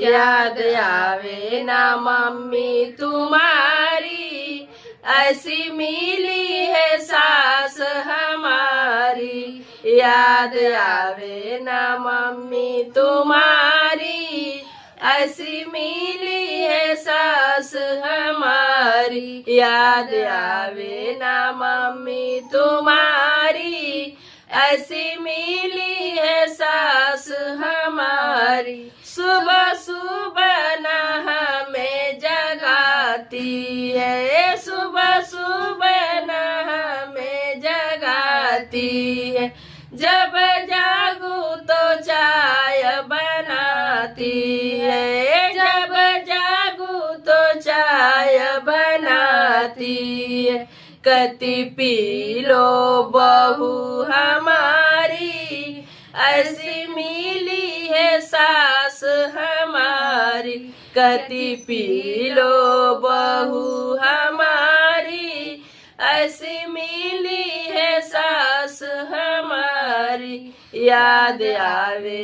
याद आवे ना मम्मी तुम्हारी, ऐसी मिली है सास हमारी। याद आवे ना मम्मी तुम्हारी, ऐसी मिली है सास हमारी। याद आवे ना मम्मी तुम्हारी, ऐसी मिली है सास हमारी। सुबह सुबह न हमें जगाती है, सुबह सुबह न हमें जगाती है। जब जागू तो चाय बनाती है, जब जागू तो चाय बनाती है। कति पी लो बहू हमारी, ऐसी मिली है सास हमारी। कति पी लो बहू हमारी, ऐसी मिली है सास हमारी। याद आवे